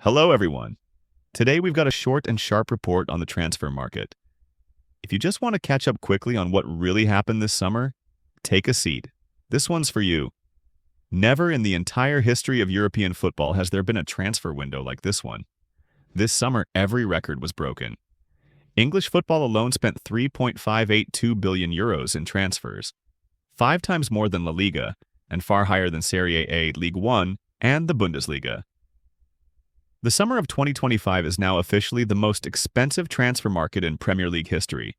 Hello, everyone. Today we've got a short and sharp report on the transfer market. If you just want to catch up quickly on what really happened this summer, take a seat. This one's for you. Never in the entire history of European football has there been a transfer window like this one. This summer, every record was broken. English football alone spent €3.582 billion in transfers, 5 times more than La Liga, and far higher than Serie A, League One, and the Bundesliga. The summer of 2025 is now officially the most expensive transfer market in Premier League history.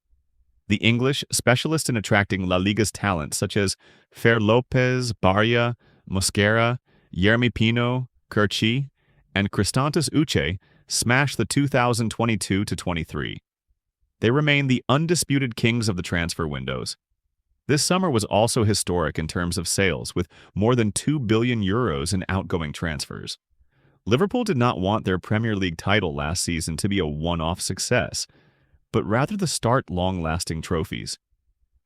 The English, specialist in attracting La Liga's talent such as Fer Lopez, Barria, Mosquera, Yeremy Pino, Kirchi, and Christantas Uche, smashed the 2022-23. They remain the undisputed kings of the transfer windows. This summer was also historic in terms of sales, with more than €2 billion in outgoing transfers. Liverpool did not want their Premier League title last season to be a one-off success, but rather to start long-lasting trophies.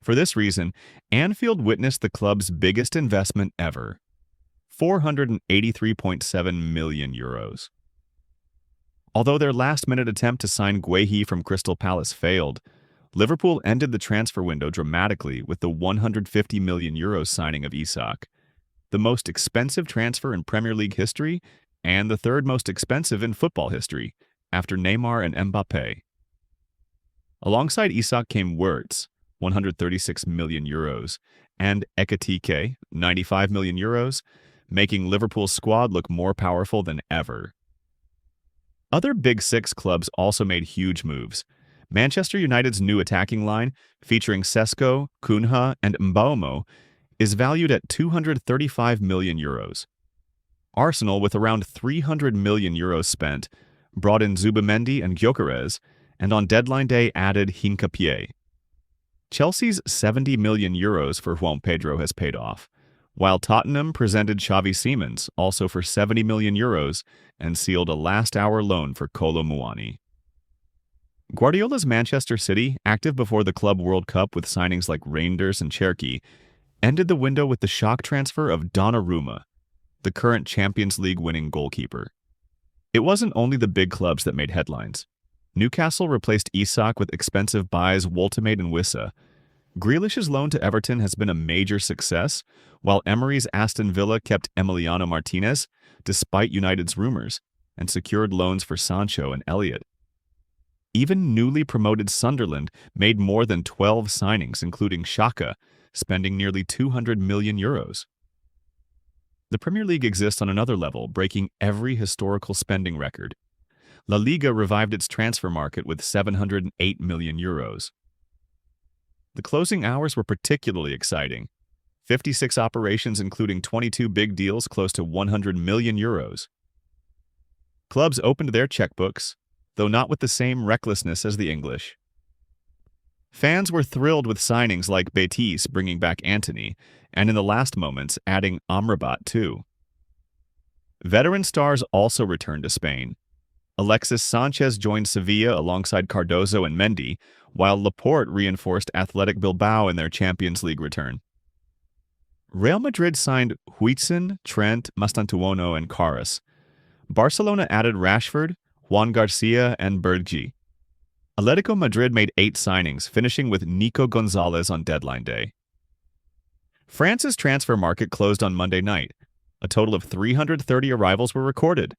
For this reason, Anfield witnessed the club's biggest investment ever, €483.7 million. Although their last-minute attempt to sign Guehi from Crystal Palace failed, Liverpool ended the transfer window dramatically with the €150 million signing of Isak, the most expensive transfer in Premier League history and the third most expensive in football history, after Neymar and Mbappe. Alongside Isak came Wirtz, €136 million, and Ekitike, €95 million, making Liverpool's squad look more powerful than ever. Other Big Six clubs also made huge moves. Manchester United's new attacking line, featuring Sesko, Cunha, and Mbeumo, is valued at €235 million. Arsenal, with around €300 million spent, brought in Zubimendi and Gyökeres, and on deadline day added Hincapié. Chelsea's €70 million for Juan Pedro has paid off, while Tottenham presented Xavi Simons, also for €70 million, and sealed a last-hour loan for Kolo Muani. Guardiola's Manchester City, active before the Club World Cup with signings like Reinders and Cherki, ended the window with the shock transfer of Donnarumma, the current Champions League winning goalkeeper. It wasn't only the big clubs that made headlines. Newcastle replaced Isak with expensive buys Woltemade and Wissa. Grealish's loan to Everton has been a major success, while Emery's Aston Villa kept Emiliano Martinez, despite United's rumors, and secured loans for Sancho and Elliott. Even newly promoted Sunderland made more than 12 signings, including Xhaka, spending nearly €200 million. The Premier League exists on another level, breaking every historical spending record. La Liga revived its transfer market with €708 million. The closing hours were particularly exciting. 56 operations including 22 big deals close to €100 million. Clubs opened their checkbooks, though not with the same recklessness as the English. Fans were thrilled with signings like Betis bringing back Antony, and in the last moments adding Amrabat too. Veteran stars also returned to Spain. Alexis Sanchez joined Sevilla alongside Cardozo and Mendy, while Laporte reinforced Athletic Bilbao in their Champions League return. Real Madrid signed Huijsen, Trent, Mastantuono, and Carras. Barcelona added Rashford, Juan Garcia, and Berghi. Atletico Madrid made 8 signings, finishing with Nico Gonzalez on deadline day. France's transfer market closed on Monday night. A total of 330 arrivals were recorded,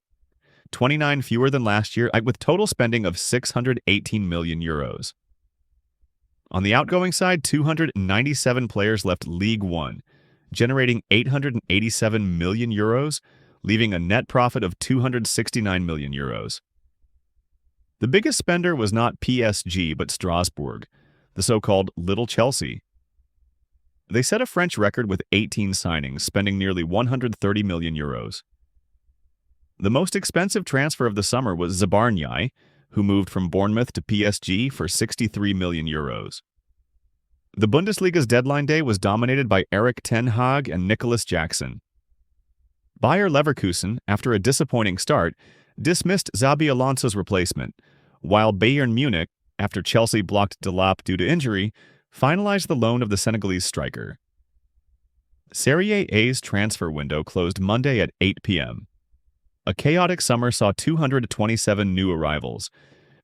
29 fewer than last year, with total spending of €618 million. On the outgoing side, 297 players left League One, generating €887 million, leaving a net profit of €269 million. The biggest spender was not PSG but Strasbourg, the so-called Little Chelsea. They set a French record with 18 signings, spending nearly €130 million. The most expensive transfer of the summer was Zabarnyai, who moved from Bournemouth to PSG for €63 million. The Bundesliga's deadline day was dominated by Erik ten Hag and Nicholas Jackson. Bayer Leverkusen, after a disappointing start, dismissed Xabi Alonso's replacement, while Bayern Munich, after Chelsea blocked Delap due to injury, finalized the loan of the Senegalese striker. Serie A's transfer window closed Monday at 8 p.m. A chaotic summer saw 227 new arrivals,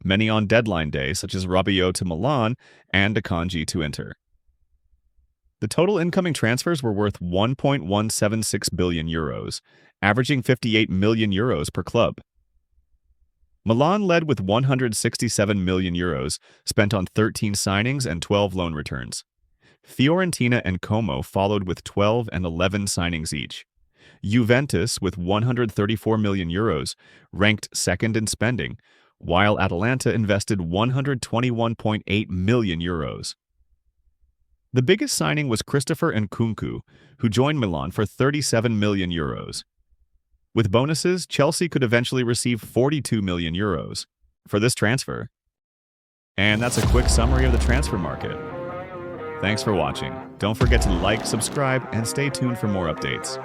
many on deadline day, such as Rabiot to Milan and Akanji to Inter. The total incoming transfers were worth 1.176 billion euros, averaging 58 million euros per club. Milan led with 167 million euros, spent on 13 signings and 12 loan returns. Fiorentina and Como followed with 12 and 11 signings each. Juventus, with 134 million euros, ranked second in spending, while Atalanta invested 121.8 million euros. The biggest signing was Christopher Nkunku, who joined Milan for 37 million euros. With bonuses, Chelsea could eventually receive 42 million euros for this transfer. And that's a quick summary of the transfer market. Thanks for watching. Don't forget to like, subscribe, and stay tuned for more updates.